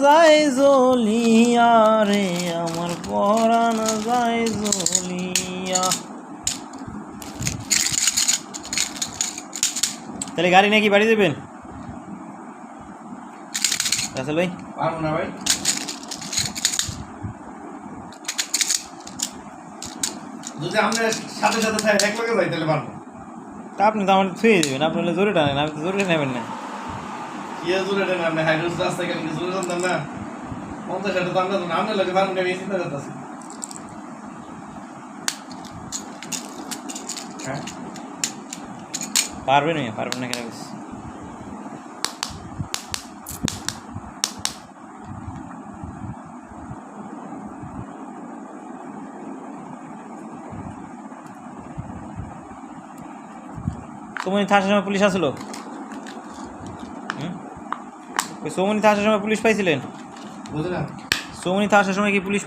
যায় জ্বলিয়া রে, আমার পরাণ যায় জ্বলিয়া। তাহলে গাড়ি নাকি বাড়ি দেবেন রাসেল ভাই? পারবো না ভাই, যদি আমরা সাথে সাথে এক লগে যাই তাহলে পারবো। তা আপনি তো আমার ছুঁয়ে দেবেন, আপনি হলে জোরে টানেন, আমি তো জোরে নেবেন না। কি জোরে দেন আপনি? হাইড্রোস রাস্তা গেলে কি জোরে টানতাম না? 50 তো আমরা তো নামলে লাগে পারবো না, আমি চিন্তা করতেছি। হ্যাঁ পারবেন পারবেন না কেন? সোমনি আসার সময় পুলিশ আসলো? সোমনি আসার সময় পুলিশ পাইছিলেন? বুঝলাম। সোমনি আসার সময় কি পুলিশ